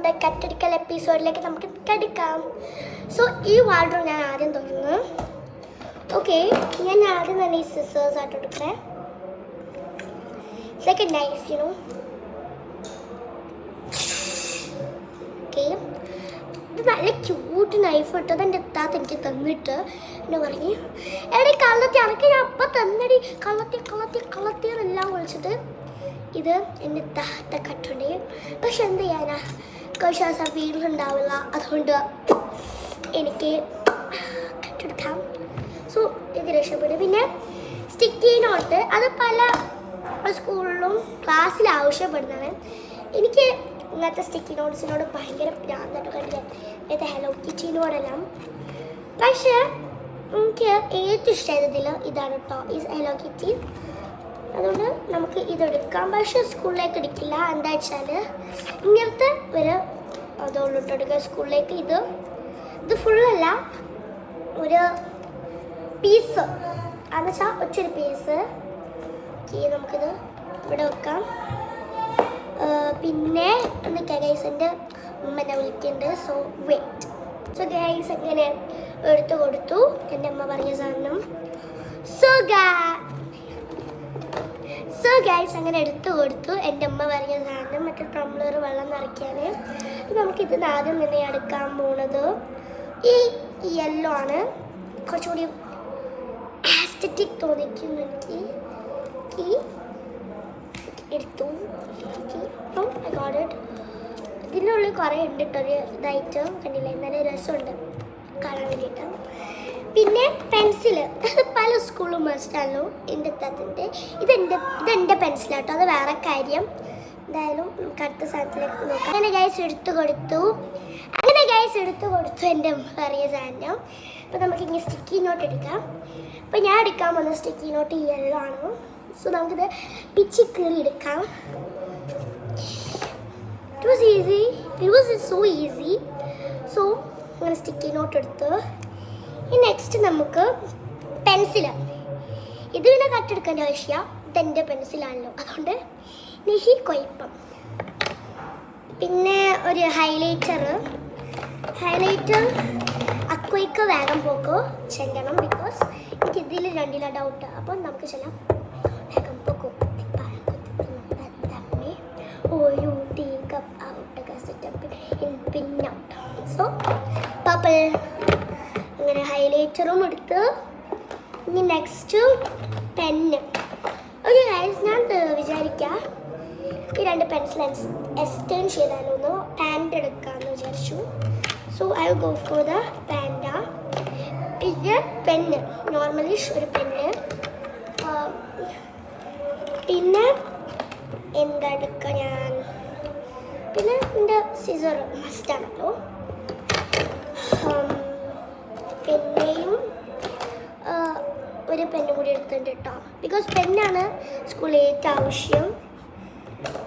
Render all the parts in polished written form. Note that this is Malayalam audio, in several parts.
നമ്മുടെ കട്ടെടുക്കൽ എപ്പിസോഡിലേക്ക് നമുക്ക് കടക്കാം. സോ ഈ വാർഡ്രോബ് ഞാൻ ആദ്യം തുറന്നു. ഓക്കെ, ഞാൻ ആദ്യം തന്നെ ഈ സിസേഴ്സ് ആയിട്ട് എടുക്കണേ. ഇതൊക്കെ നൈഫ് യു നോ. ഓക്കെ, ഇത് നല്ല ക്യൂട്ട് നൈഫ് ഇട്ടത് എൻ്റെ എത്താത്ത എനിക്ക് തന്നിട്ട് എന്നെ പറഞ്ഞു എടി കള്ളത്തി അനക്ക് ഞാൻ അപ്പം തന്നടി കള്ളത്തി എന്നെല്ലാം വിളിച്ചിട്ട് ഇത് എൻ്റെ താത്ത കട്ടുണ്ട്. പക്ഷെ എന്ത് ചെയ്യാനാ, കുറച്ച് വീട്ടിലുണ്ടാവില്ല, അതുകൊണ്ട് എനിക്ക് കട്ടെടുക്കാം. സോ ഇത് രക്ഷപ്പെടും. പിന്നെ സ്റ്റിക്കി നോട്ട് അത് പല സ്കൂളിലും ക്ലാസ്സിൽ ആവശ്യപ്പെടുന്നതാണ്. എനിക്ക് ഇങ്ങനത്തെ സ്റ്റിക്കി നോട്ട്സിനോട് ഭയങ്കര ഭ്രാന്തായിട്ട് കണ്ടില്ല, ഇത് ഹലോ കിറ്റിനോടെല്ലാം. പക്ഷേ എനിക്ക് ഏറ്റവും ഇഷ്ടമായതിൽ ഇതാണ് കേട്ടോ, ഈ ഹലോ കിറ്റി. അതുകൊണ്ട് നമുക്ക് ഇതെടുക്കാം. പക്ഷേ സ്കൂളിലേക്ക് എടുക്കില്ല. എന്താ വെച്ചാൽ ഇങ്ങനത്തെ ഒരു അതുകൊണ്ടിട്ട് എടുക്കുക സ്കൂളിലേക്ക്. ഇത് ഫുള്ളല്ല, ഒരു പീസ് എന്ന് വെച്ചാൽ ഒറ്റൊരു പീസ്. നമുക്കിത് ഇവിടെ വെക്കാം. പിന്നെ എന്തൊക്കെയാ ഗൈസ്, എൻ്റെ ഉമ്മനെ വിളിക്കുന്നുണ്ട്. So wait. സോ ഗൈസ് അങ്ങനെ എടുത്തു കൊടുത്തു എൻ്റെ അമ്മ പറഞ്ഞ സാധനം. സോ ഗൈസ് അങ്ങനെ എടുത്തു കൊടുത്തു എൻ്റെ അമ്മ പറഞ്ഞ സാധനം, മറ്റേ ടംബ്ലർ വെള്ളം നിറയ്ക്കാൻ. നമുക്കിതിന് ആദ്യം തന്നെ എടുക്കാൻ പോണത് ഈ യെല്ലോ ആണ്. കുറച്ചുകൂടി ആസ്തറ്റിക് തോന്നിക്കുന്നു എനിക്ക്. ഈ എടുത്തു. I got it. ഇതിൻ്റെ ഉള്ളിൽ കുറേ ഉണ്ട് കേട്ടൊരു ഇതായിട്ട് കണ്ടില്ല, നല്ല രസമുണ്ട് കാണാൻ വേണ്ടിയിട്ട്. പിന്നെ പെൻസില് പല സ്കൂളും മസ്റ്റാണല്ലോ. എൻ്റെ തത്തിൻ്റെ ഇതെൻ്റെ പെൻസിലാട്ടോ, അത് വേറെ കാര്യം. എന്തായാലും നമുക്ക് അടുത്ത സാധനത്തിലേക്ക് നോക്കാം. അങ്ങനെ ഗൈസ് എടുത്തു കൊടുത്തു എൻ്റെ അറിയ സാധനം. അപ്പോൾ നമുക്കിങ്ങനെ സ്റ്റിക്കി നോട്ട് എടുക്കാം. അപ്പോൾ ഞാൻ എടുക്കാൻ വന്ന സ്റ്റിക്കി നോട്ട് യെല്ലോ ആണ്. സോ നമുക്കിത് പിച്ചി കീറി എടുക്കാം. It was so easy. So അങ്ങനെ സ്റ്റിക്കി നോട്ട് എടുത്ത് നെക്സ്റ്റ് നമുക്ക് പെൻസില്. ഇത് പിന്നെ കട്ടെടുക്കേണ്ട ആവശ്യമില്ല, ഇതെൻ്റെ പെൻസിലാണല്ലോ, അതുകൊണ്ട് നെഹി കൊയ്പ്പം. പിന്നെ ഒരു ഹൈലൈറ്റർ അക്വയ്ക്ക് വേഗം പോക്കോ ചെല്ലണം. ബിക്കോസ് എനിക്ക് ഇതിൽ രണ്ടിലാണ് ഡൗട്ട്. അപ്പോൾ നമുക്ക് ചെല്ലാം. വേഗം പോക്കോ സോ പർപ്പിൾ. അങ്ങനെ ഹൈലൈറ്ററും എടുത്ത് ഇനി നെക്സ്റ്റ് പെന്ന്. ഓക്കെ ഗൈസ്, ഞാൻ വിചാരിക്കാം ഈ രണ്ട് പെൻസിൽ എക്സ്റ്റേൺ ചെയ്താലോ ഒന്ന് പാൻറ് എടുക്കാമെന്ന് വിചാരിച്ചു. So I will go for the panda. പിന്നെ പെന്ന്, നോർമലി ഒരു പെന്ന്. പിന്നെ എന്താ എടുക്കുക ഞാൻ, പിന്നെ എൻ്റെ സിസർ മസ്റ്റാണല്ലോ. പിന്നെയും ഒരു പെന്നും കൂടി എടുത്തിട്ടുണ്ട് കേട്ടോ, ബിക്കോസ് പെന്നാണ് സ്കൂളിൽ ഏറ്റവും ആവശ്യം.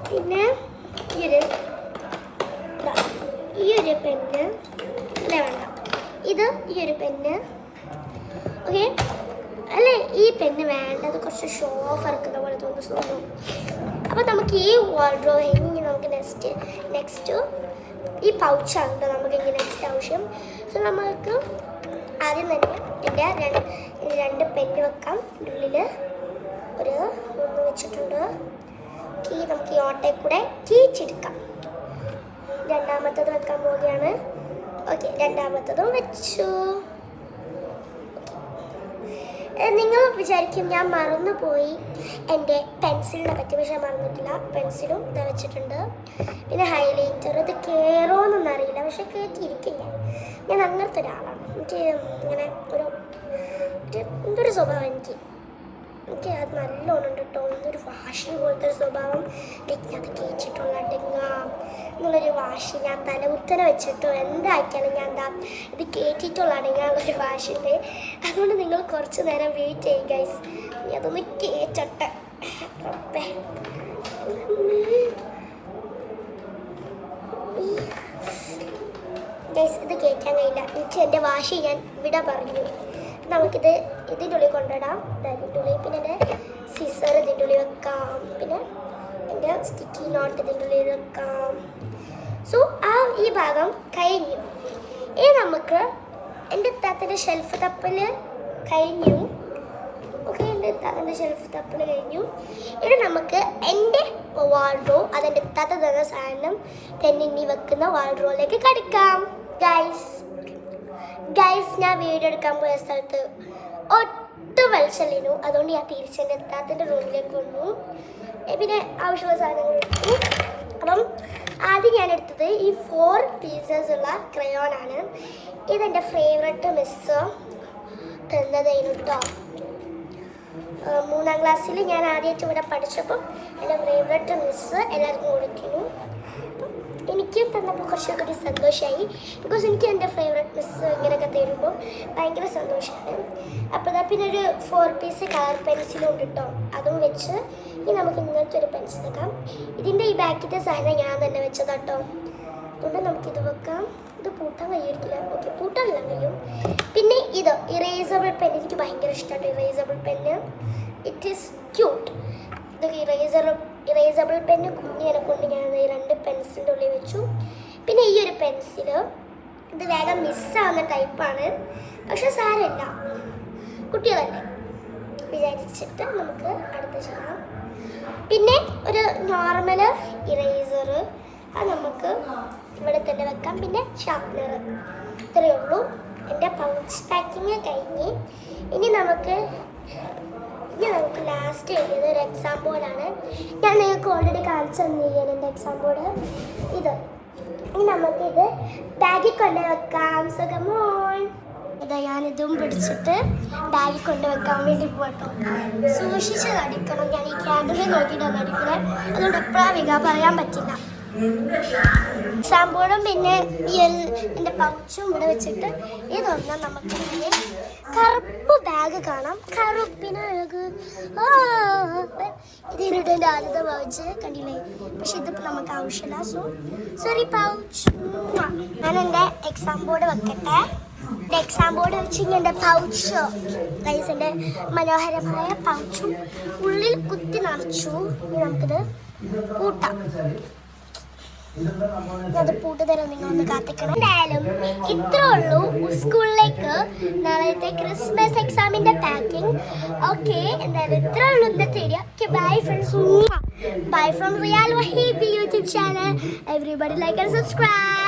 പിന്നെ ഈ ഒരു പെന്ന് വേണ്ട, ഈ ഒരു പെന്ന്. ഓക്കെ അല്ലേ, ഈ പെന്ന് വേണ്ടത് കുറച്ച് ഷോ ഓഫ് ഇറക്കുന്ന പോലെ തോന്നുന്നു. അപ്പോൾ നമുക്ക് ഈ വാർഡ്രോബ് ഇനി നമുക്ക് നെക്സ്റ്റ് ഈ പൗച്ചാണ് നമുക്ക് ഇങ്ങനെ നെക്സ്റ്റ് ആവശ്യം. സോ നമുക്ക് ആദ്യം തന്നെ എൻ്റെ രണ്ട് പെന്ന് വെക്കാം. ഉള്ളിൽ ഒന്ന് വെച്ചിട്ടുണ്ട്. നമുക്ക് ഈ ഓട്ടയിൽ കൂടെ കീച്ചെടുക്കാം. രണ്ടാമത്തത് വെക്കാൻ പോവുകയാണ്. ഓക്കെ, രണ്ടാമത്തതും വെച്ചു. നിങ്ങൾ വിചാരിക്കും ഞാൻ മറന്നുപോയി എൻ്റെ പെൻസിലിനെ പറ്റി, പക്ഷെ മറന്നിട്ടില്ല. പെൻസിലും ഇതാ വെച്ചിട്ടുണ്ട്. പിന്നെ ഹൈലൈറ്റർ ഇത് കയറുമോന്നൊന്നും അറിയില്ല, പക്ഷെ കയറ്റിയിരിക്കും. ഞാൻ അങ്ങനത്തെ ഒരാളാണ്. എനിക്ക് ഇങ്ങനെ എന്തൊരു സ്വഭാവം എനിക്ക് അത് നല്ലോണം ഉണ്ട് കേട്ടോ. ഒരു വാശി പോലത്തെ ഒരു സ്വഭാവം. അത് കയറ്റിട്ടുള്ള എന്നുള്ളൊരു വാശി. ഞാൻ തലകുത്തനെ വെച്ചിട്ടോ എന്താക്കിയാലും ഞാൻ ഇത് കയറ്റിയിട്ടുള്ള അടങ്ങാനുള്ളൊരു വാശിയുണ്ട്. അതുകൊണ്ട് നിങ്ങൾ കുറച്ച് നേരം വെയിറ്റ് ചെയ്യും ഗൈസ്. അതൊന്ന് കയറ്റട്ടെ. ഗൈസ് ഇത് കയറ്റാൻ കഴിയില്ല. എനിക്ക് എൻ്റെ വാശി ഞാൻ ഇവിടെ പറഞ്ഞു. നമുക്കിത് ഇതിൻ്റെ ഉള്ളിൽ കൊണ്ടിടാം. ഇതിൻ്റെ ഉള്ളിൽ പിന്നെ എൻ്റെ സിസർ ഇതിൻ്റെ ഉള്ളിൽ വെക്കാം. പിന്നെ എൻ്റെ സ്റ്റിക്കി നോട്ട് ഇതിൻ്റെ ഉള്ളിൽ വെക്കാം. സോ ഈ ഭാഗം കഴിഞ്ഞു. ഇനി നമുക്ക് എൻ്റെ ഇത്താത്തൻ്റെ ഷെൽഫ് തപ്പൽ കഴിഞ്ഞു. ഓക്കെ, എൻ്റെ ഇത്താത്തൻ്റെ ഷെൽഫ് തപ്പൽ കഴിഞ്ഞു. ഇനി നമുക്ക് എൻ്റെ വാൾഡ്രോ, അതെൻ്റെ ഇത്താത്ത തന്ന സാധനം തെന്നിന്നി വെക്കുന്ന വാൾഡ്രോയിലേക്ക് കടക്കാം. ഗൈസ് ഞാൻ വീഡിയോ എടുക്കാൻ പോയ സ്ഥലത്ത് ഒട്ടും വെളിച്ചല്ലിനു. അതുകൊണ്ട് ഞാൻ തിരിച്ചെൻ്റെ ഇത്താത്തൻ്റെ റൂമിലേക്ക് വന്നു. പിന്നെ ആവശ്യമുള്ള സാധനങ്ങൾ എടുത്തു. അപ്പം ആദ്യം ഞാൻ എടുത്തത് ഈ 4 പീസസ് ഉള്ള ക്രയോണാണ്. ഇതെൻ്റെ ഫേവററ്റ് മിസ്സ് തന്നതായിരുന്നു കേട്ടോ. 3ാം ക്ലാസ്സിൽ ഞാൻ ആദ്യമായിട്ട് ഇവിടെ പഠിച്ചപ്പോൾ എൻ്റെ ഫേവററ്റ് മിസ്സ് എല്ലാവർക്കും കൊടുത്തിരുന്നു. എനിക്കും തന്നപ്പോൾ കുറച്ചൊക്കെ ഒരു സന്തോഷമായി. ബിക്കോസ് എനിക്ക് എൻ്റെ ഫേവററ്റ് മിസ്സ് ഇങ്ങനെയൊക്കെ തരുമ്പോൾ ഭയങ്കര സന്തോഷമാണ്. അപ്പോൾ പിന്നെ ഒരു 4 പീസ് കളർ പെൻസിലും ഉണ്ട് കേട്ടോ. അതും വെച്ച് ഇനി നമുക്ക് ഇങ്ങനത്തെ ഒരു പെൻസിൽ വെക്കാം. ഇതിൻ്റെ ഈ ബാക്കിൻ്റെ സാധനം ഞാൻ തന്നെ വെച്ചതാട്ടോ. അതുകൊണ്ട് നമുക്കിത് വെക്കാം. ഇത് പൂട്ടാൻ കഴിയിരിക്കില്ല. ഓക്കെ, പൂട്ടാനെല്ലാം കഴിയും. പിന്നെ ഇത് ഇറേസബിൾ പെൻ, എനിക്ക് ഭയങ്കര ഇഷ്ടമാണ് erasable pen. It is cute. ഇത് ഇറേസബിൾ പെന്ന് കുഞ്ഞിനെ കൊണ്ട് ഞാൻ ഈ 2 പെൻസിലിൻ്റെ ഉള്ളിൽ വെച്ചു. പിന്നെ ഈ ഒരു പെൻസിൽ ഇത് വേഗം മിസ്സാവുന്ന ടൈപ്പാണ്. പക്ഷെ സാരമില്ല, കുട്ടികളല്ലേ വിചാരിച്ചിട്ട് നമുക്ക് അടുത്ത് ചെയ്യാം. പിന്നെ ഒരു നോർമൽ ഇറേസർ, അത് നമുക്ക് ഇവിടെ തന്നെ വെക്കാം. പിന്നെ ഷാർപ്നർ. ഇത്രയേ ഉള്ളൂ. എൻ്റെ പൗച്ച് പാക്കിങ് കഴിഞ്ഞ് ഇനി നമുക്ക് ലാസ്റ്റ് എഴുതിയത് ഒരു എക്സാം ബോർഡാണ്. ഞാൻ നിങ്ങൾക്ക് ഓൾറെഡി കാണിച്ചു തന്നിരിക്കുകയാണ് എൻ്റെ എക്സാം ബോർഡ്. ഇത് ഇനി നമുക്കിത് ബാഗിൽ കൊണ്ട് വെക്കാം. സുഖമോൻ ഇതാ ഞാനിതും പിടിച്ചിട്ട് ബാഗിൽ കൊണ്ട് വെക്കാൻ വേണ്ടി പോട്ടോ. സൂക്ഷിച്ച് അടിക്കണം. ഞാൻ ഈ ക്യാൻഡിൽ നോക്കിയിട്ടാണ് അടിക്കുന്നത്. അതുകൊണ്ട് എപ്പോഴാണ് പറയാൻ പറ്റില്ല. സാമ്പോളും പിന്നെ ഈ എൻ്റെ പൗച്ചും ഇവിടെ വെച്ചിട്ട് ഇതൊന്നും നമുക്ക് കറുപ്പ് ബാഗ് കാണാം. കറുപ്പിന് അഴക്. ഇതിനിട്ട് എൻ്റെ ആദ്യത്തെ പൗച്ച് കണ്ടില്ലേ. പക്ഷെ ഇതിപ്പോൾ നമുക്ക് ആവശ്യമില്ല. Sorry pouch. ഞാൻ എൻ്റെ എക്സാം ബോർഡ് വെക്കട്ടെ. എൻ്റെ എക്സാം ബോർഡ് വെച്ച് എൻ്റെ പൗച്ച് റൈസിൻ്റെ മനോഹരമായ പൗച്ചും ഉള്ളിൽ കുത്തി നിറച്ചു. ഇനി നമുക്കിത് കൂട്ടാം. അത് പൂട്ടുതരം നിങ്ങളൊന്ന് കാത്തിക്കണം. എന്തായാലും ഇത്രേ ഉള്ളൂ സ്കൂളിലേക്ക് നാളത്തെ ക്രിസ്മസ് എക്സാമിന്റെ പാക്കിംഗ്. ഓക്കെ, എന്തായാലും ഇത്രേ ഉള്ളൂ ഇന്നത്തെ video. Okay, bye friends. Bye from Riyal Waheed YouTube channel. Everybody like and subscribe.